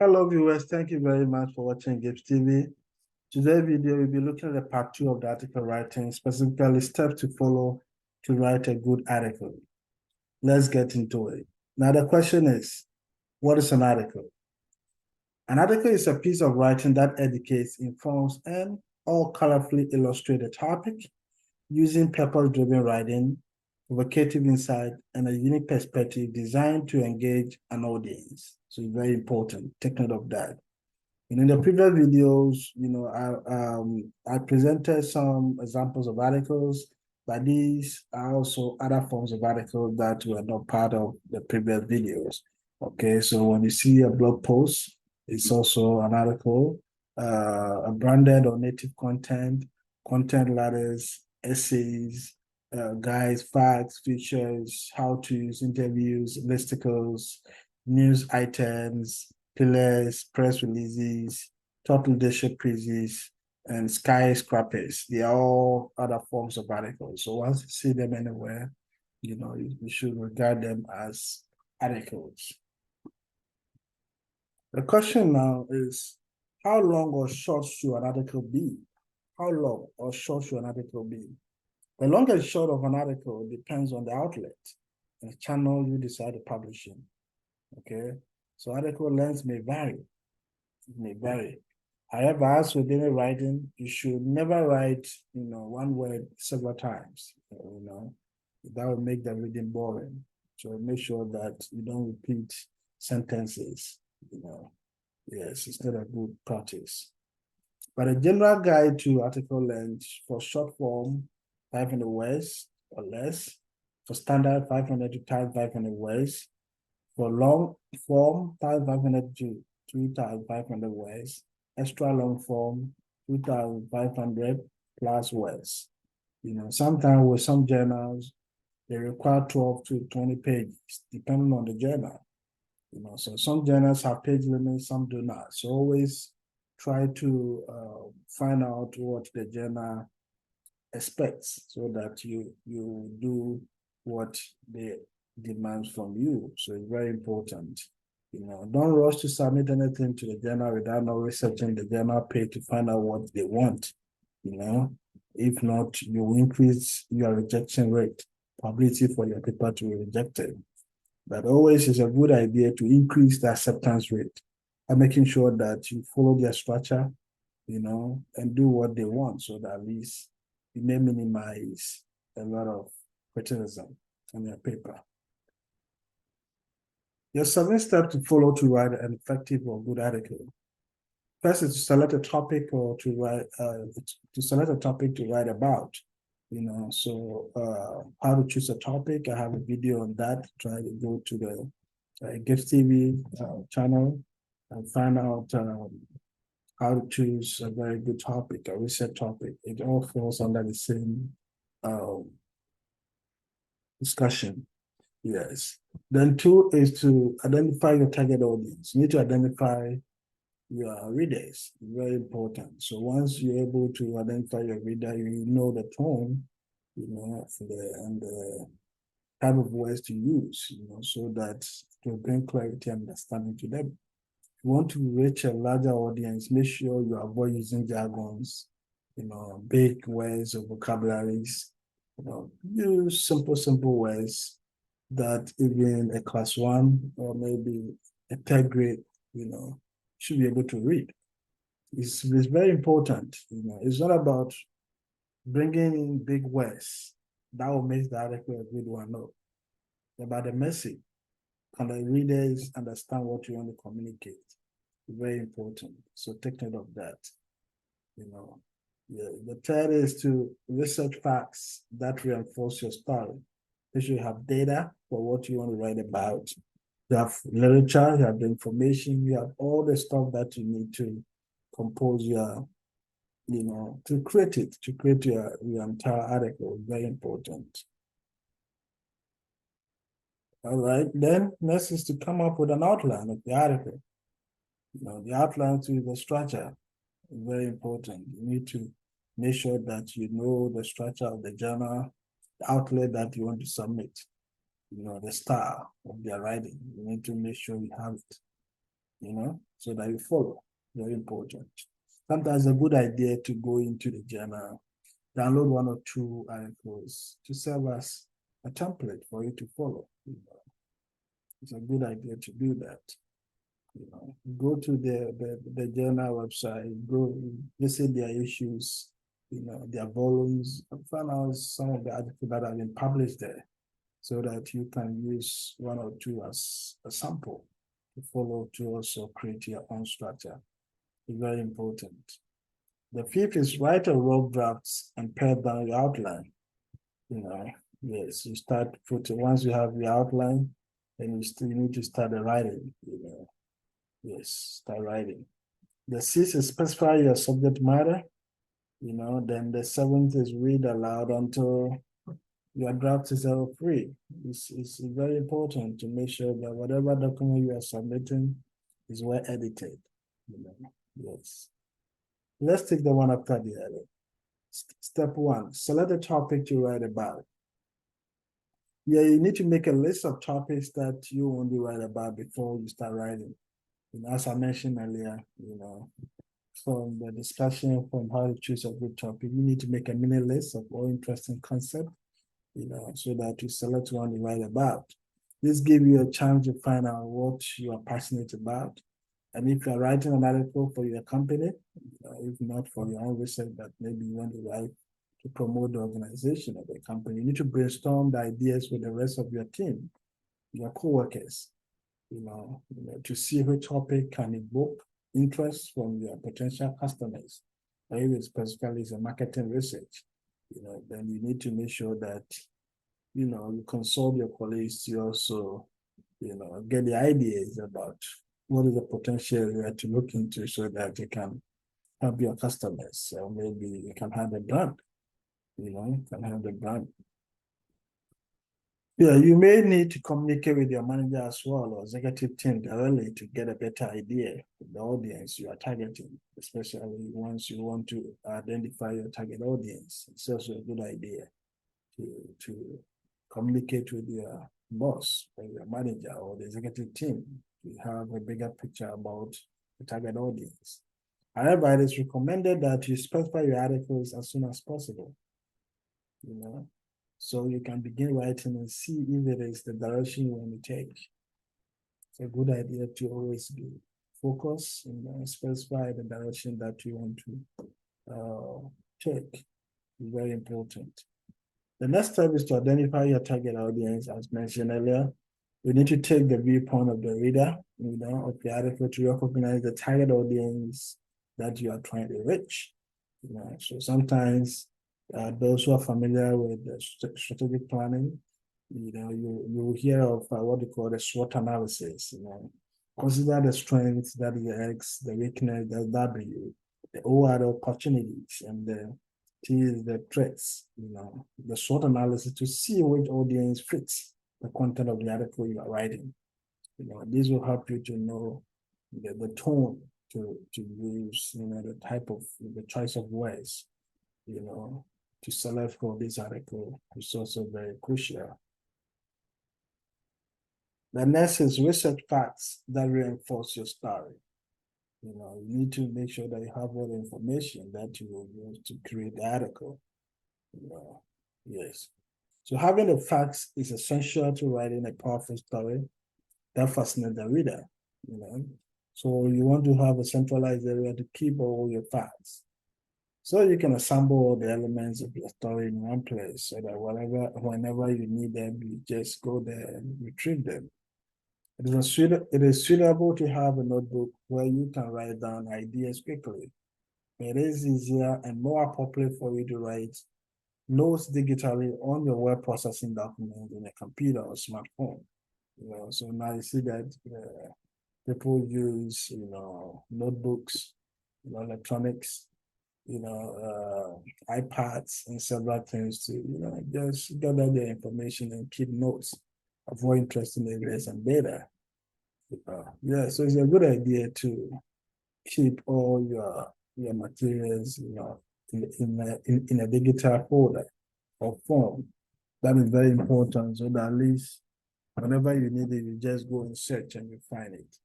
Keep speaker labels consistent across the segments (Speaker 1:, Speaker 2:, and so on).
Speaker 1: Hello viewers, thank you very much for watching Gibbs TV. Today's video, we'll be looking at the part 2 of the article writing, specifically steps to follow to write a good article. Let's get into it. Now the question is, what is an article? An article is a piece of writing that educates, informs, and or colorfully illustrates a topic using purpose-driven writing, provocative insight, and a unique perspective designed to engage an audience. So it's very important. Take note of that. And in the previous videos, I presented some examples of articles, but these are also other forms of articles that were not part of the previous videos. Okay, so when you see a blog post, it's also an article, a branded or native content, content ladders, essays, guides, facts, features, how-tos, interviews, listicles, news items, pillars, press releases, top leadership pieces, and skyscrapers. They are all other forms of articles. So once you see them anywhere, you should regard them as articles. The question now is, how long or short should an article be? How long or short should an article be? The long and short of an article depends on the outlet and the channel you decide to publish in. Okay, so article lengths may vary. It may vary. However, as with any writing, you should never write, one word several times. That will make the reading boring. So make sure that you don't repeat sentences. Yes, it's not a good practice. But a general guide to article length for short form, 500 words or less. For standard, 500 to 500 words. For long form, 500 to 3,500 words. Extra long form, 2,500 plus words. Sometimes with some journals, they require 12 to 20 pages, depending on the journal. So some journals have page limits, some do not. So always try to find out what the journal expects so that you do what they demands from you. So it's very important. Don't rush to submit anything to the journal without not researching the journal page to find out what they want. If not, you will increase your rejection rate, probability for your paper to be rejected. But always is a good idea to increase the acceptance rate by making sure that you follow their structure, and do what they want so that at least you may minimize a lot of criticism on your paper. Your 7 steps to follow to write an effective or good article. First is to select a topic or to write about. How to choose a topic. I have a video on that. Try to go to the Gibbs TV channel and find out how to choose a very good topic, a research topic. It all falls under the same discussion. Yes. Then 2 is to identify your target audience. You need to identify your readers. Very important. So once you're able to identify your reader, you know the tone, and the type of words to use, so that to bring clarity and understanding to them. If you want to reach a larger audience, make sure you avoid using jargons, big words or vocabularies. Use simple words that even a class 1 or maybe a 3rd grade, should be able to read. It's very important. It's not about bringing in big words that will make the article a good one. No, it's about the message. Can the readers understand what you want to communicate? Very important. So take note of that. The 3rd is to research facts that reinforce your story. You should have data for what you want to write about. You have literature, you have the information, you have all the stuff that you need to compose your, to create your entire article. Very important. All right, then next is to come up with an outline of the article. The outline to the structure is very important. You need to make sure that you know the structure of the journal, the outlet that you want to submit, the style of their writing. You need to make sure you have it. so that you follow. Very important. Sometimes it's a good idea to go into the journal, download one or two articles to serve as a template for you to follow. It's a good idea to do that. Go to the journal website, go visit their issues, their volumes, and find out some of the articles that have been published there so that you can use one or two as a sample to follow to also create your own structure. It's very important. The fifth is write a rough drafts and pare down your outline. Yes, you start putting, once you have your outline, then you need to start the writing, Yes, start writing. The sixth is specify your subject matter. Then the seventh is read aloud until your draft is free. It's very important to make sure that whatever document you are submitting is well edited. Yes. Let's take the one after the other. Step one, select the topic to write about. Yeah, you need to make a list of topics that you want to write about before you start writing. As I mentioned earlier, from the discussion from how to choose a good topic, you need to make a mini list of all interesting concepts, so that you select one to write about. This gives you a chance to find out what you are passionate about. And if you're writing an article for your company, if not for your own research, but maybe you want to write to promote the organization of the company, you need to brainstorm the ideas with the rest of your team, your co-workers, to see which topic can evoke interest from your potential customers. Or even specifically is a marketing research, then you need to make sure that, you consult your colleagues to also, get the ideas about what is the potential area to look into so that you can help your customers. So maybe you can have a brand, Yeah, you may need to communicate with your manager as well or executive team directly to get a better idea of the audience you are targeting, especially once you want to identify your target audience. It's also a good idea to communicate with your boss or your manager or the executive team to have a bigger picture about the target audience. However, it is recommended that you specify your articles as soon as possible, so you can begin writing and see if it is the direction you want to take. It's a good idea to always be focused and specify the direction that you want to take. It's very important. The next step is to identify your target audience, as mentioned earlier. You need to take the viewpoint of the reader, of the article to recognize the target audience that you are trying to reach. So sometimes those who are familiar with strategic planning, you hear of what they call the SWOT analysis. Consider the strengths, that is the X, the weakness, the W, the O are the opportunities, and the T is the threats. The SWOT analysis to see which audience fits the content of the article you are writing. This will help you to know the tone to use, the type of the choice of words, to select for this article is also very crucial. The next is research facts that reinforce your story. You need to make sure that you have all the information that you will use to create the article. Yes. So having the facts is essential to writing a powerful story that fascinates the reader. So you want to have a centralized area to keep all your facts. So you can assemble all the elements of your story in one place so that whenever you need them, you just go there and retrieve them. It is suitable to have a notebook where you can write down ideas quickly. It is easier and more appropriate for you to write notes digitally on your web processing document in a computer or smartphone. So now you see that people use, notebooks, electronics, iPads and several things to, just gather their information and keep notes of what interesting areas and data. Yeah, so it's a good idea to keep all your materials, in a digital folder or form. That is very important, so that at least whenever you need it, you just go and search and you find it.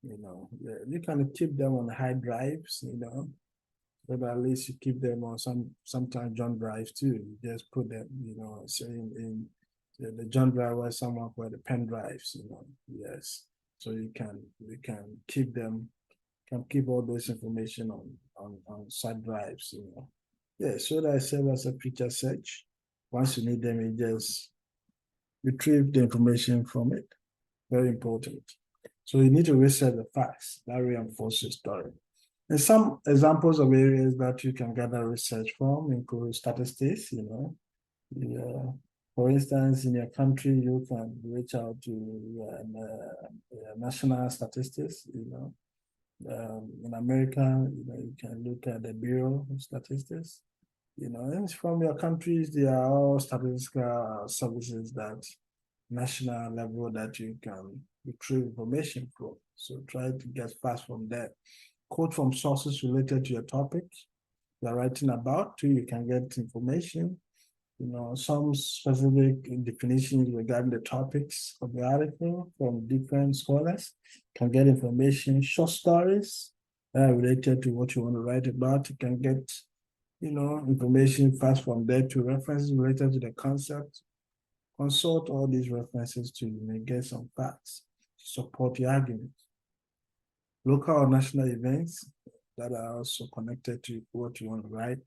Speaker 1: Yeah, you can keep them on hard drives, but at least you keep them on sometimes John drives too. You just put them, say in the John drive or somewhere where the pen drives, yes. So you can keep them, can keep all those information on side drives. Yeah, so that serves as a feature search. Once you need them, you just retrieve the information from it. Very important. So you need to research the facts that reinforce your story. And some examples of areas that you can gather research from include statistics, Yeah. For instance, in your country, you can reach out to national statistics, in America, you can look at the Bureau of Statistics, and from your countries, there are all statistical services that national level that you can retrieve information from. So try to get fast from there. Quote from sources related to your topic you're writing about, too. You can get information, some specific definitions regarding the topics of the article from different scholars. Can get information, short stories related to what you want to write about. You can get, information fast from there to references related to the concept. Consult all these references to get some facts to support your argument. Local or national events that are also connected to what you want to write,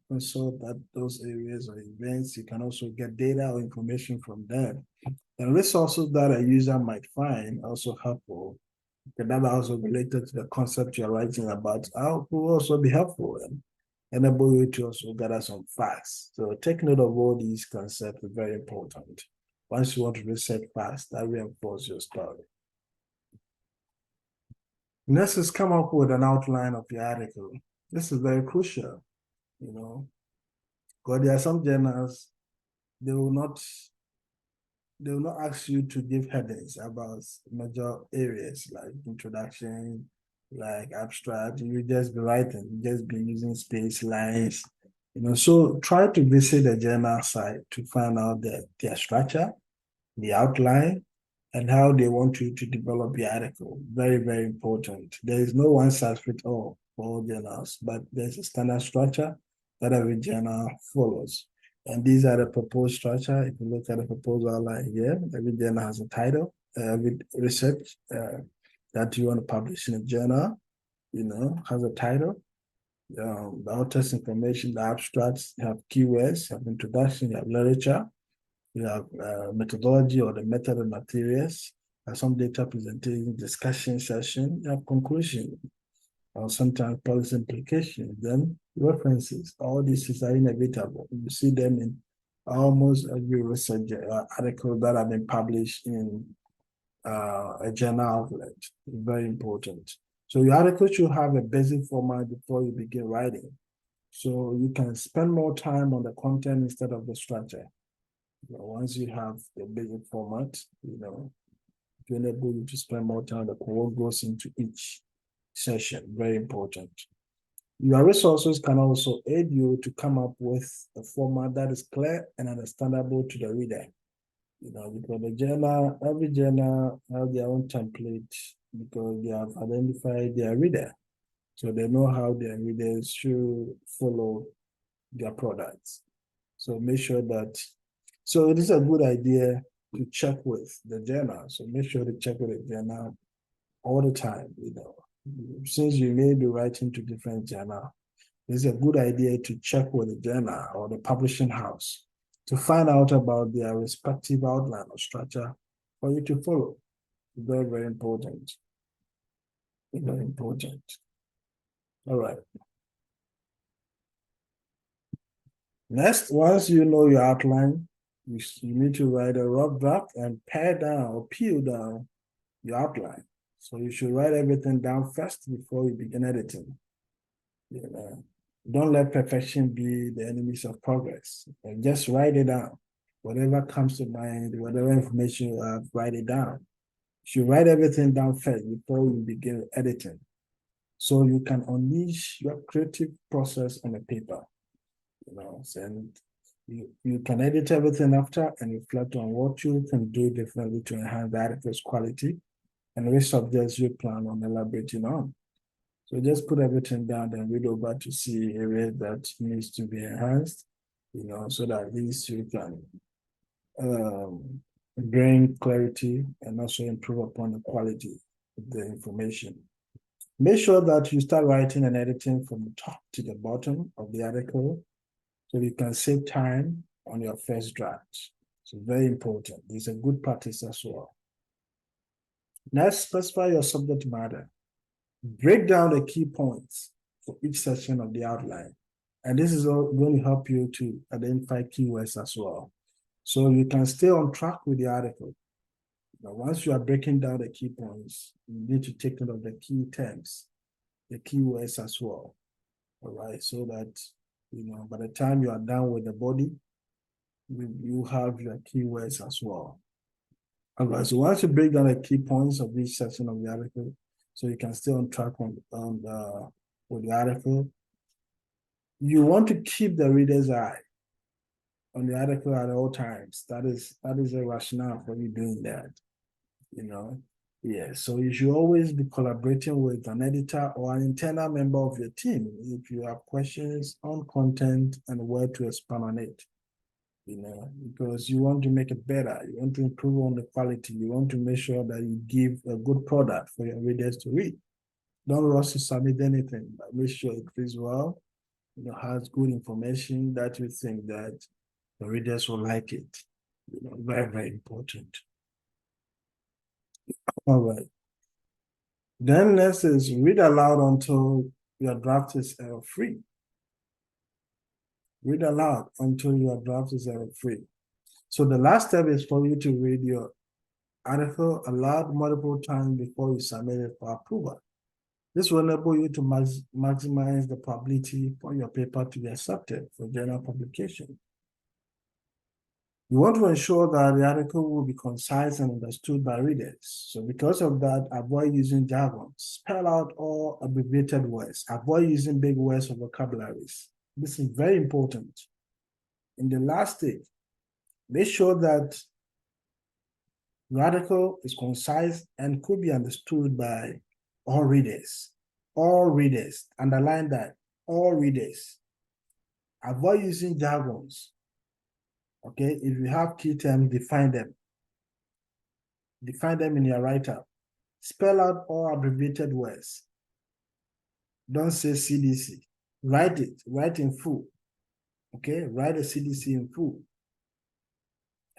Speaker 1: consult that those areas or events. You can also get data or information from them. And resources that a user might find also helpful, that are also related to the concept you're writing about, will also be helpful and enable you to also gather some facts. So take note of all these concepts is very important. Once you want to research facts, that reinforces your story. Next is come up with an outline of your article. This is very crucial, because there are some journals, they will not ask you to give headings about major areas like introduction, like abstract. You just be writing, you just be using space lines. So try to visit the journal site to find out their structure, the outline, and how they want you to develop the article. Very, very important. There is no one size fits all for all journals, but there's a standard structure that every journal follows. And these are the proposed structure. If you look at the proposed outline here, every journal has a title, every research that you want to publish in a journal, has a title. The author's information, the abstracts have keywords, have introduction, you have literature, you have methodology or the method and materials, some data presentation, discussion session, you have conclusion, or sometimes policy implication, then references. All these are inevitable. You see them in almost every research article that have been published in a journal outlet. Very important. So your article should have a basic format before you begin writing. So you can spend more time on the content instead of the structure. Once you have the basic format, to enable you to spend more time on what goes into each session. Very important. Your resources can also aid you to come up with a format that is clear and understandable to the reader. Because every journal has their own template because they have identified their reader. So they know how their readers should follow their products. So make sure that, so it is a good idea to check with the journal. So make sure to check with the journal all the time, Since you may be writing to different journal, it's a good idea to check with the journal or the publishing house to find out about their respective outline or structure for you to follow. Very, very important. Very important. All right. Next, once you know your outline, you need to write a rough draft and pare down or peel down your outline. So you should write everything down first before you begin editing. Don't let perfection be the enemies of progress. Just write it down. Whatever comes to mind, whatever information you have, write it down. You should write everything down first before you begin editing. So you can unleash your creative process on the paper. And you can edit everything after and reflect on what you can do differently to enhance the article's quality and which subjects you plan on elaborating on. So just put everything down and read over to see areas that needs to be enhanced, so that at least you can bring clarity and also improve upon the quality of the information. Make sure that you start writing and editing from the top to the bottom of the article so you can save time on your first draft. So very important. It's a good practice as well. Next, specify your subject matter. Break down the key points for each section of the outline. And this is going to help you to identify keywords as well. So you can stay on track with the article. Now, once you are breaking down the key points, you need to take note of the key terms, the keywords as well. All right, so that by the time you are done with the body, you have your keywords as well. All right, so once you break down the key points of each section of the article, so you can stay on track with the article, you want to keep the reader's eye on the article at all times. That is a rationale for you doing that. Yeah, so you should always be collaborating with an editor or an internal member of your team if you have questions on content and where to expand on it. Because you want to make it better, you want to improve on the quality, you want to make sure that you give a good product for your readers to read. Don't rush to submit anything, but make sure it reads well, has good information that you think that the readers will like it. Very, very important. All right. Then next is read aloud until your draft is error-free. Read aloud until your draft is error-free. So the last step is for you to read your article aloud multiple times before you submit it for approval. This will enable you to maximize the probability for your paper to be accepted for journal publication. You want to ensure that the article will be concise and understood by readers. So because of that, avoid using jargon. Spell out all abbreviated words. Avoid using big words or vocabularies. This is very important. In the last stage, make sure that the article is concise and could be understood by all readers. All readers. Underline that. All readers. Avoid using jargons. Okay, if you have key terms, define them. Define them in your write-up. Spell out all abbreviated words. Don't say CDC. Write it. Write in full. Okay, write a CDC in full.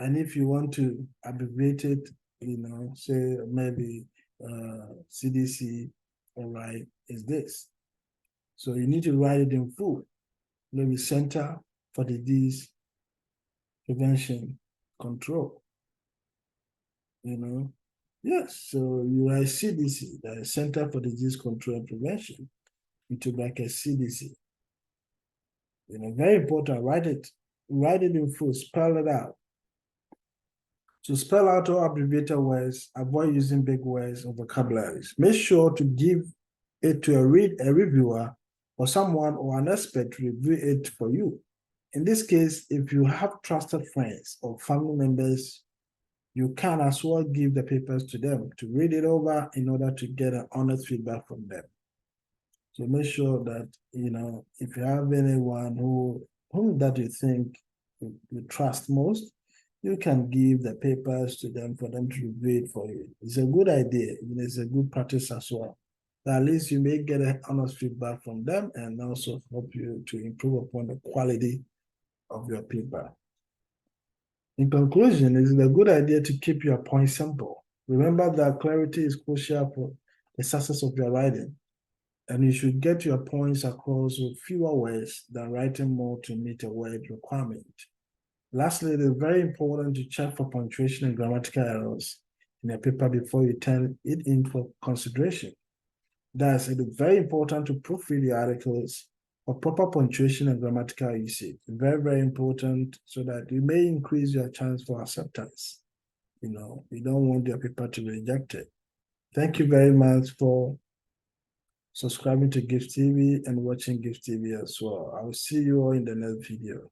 Speaker 1: And if you want to abbreviate it, say maybe CDC, all right, is this. So you need to write it in full. Maybe Center for Disease Prevention Control. Yes, so you write CDC, the Center for Disease Control and Prevention, into bracket CDC. Very important, write it in full, spell it out. To spell out all abbreviated words, avoid using big words or vocabularies. Make sure to give it to a reviewer or someone or an expert to review it for you. In this case, if you have trusted friends or family members, you can as well give the papers to them to read it over in order to get an honest feedback from them. So make sure that, if you have anyone whom that you think you trust most, you can give the papers to them for them to review it for you. It's a good idea. It's a good practice as well. At least you may get an honest feedback from them and also help you to improve upon the quality of your paper. In conclusion, it is a good idea to keep your points simple. Remember that clarity is crucial for the success of your writing, and you should get your points across with fewer words than writing more to meet a word requirement. Lastly, it is very important to check for punctuation and grammatical errors in a paper before you turn it in for consideration. Thus, it is very important to proofread the articles for proper punctuation and grammatical usage. Very, very important so that you may increase your chance for acceptance. You don't want your paper to be rejected. Thank you very much for subscribing to Gift TV and watching Gift TV as well. I will see you all in the next video.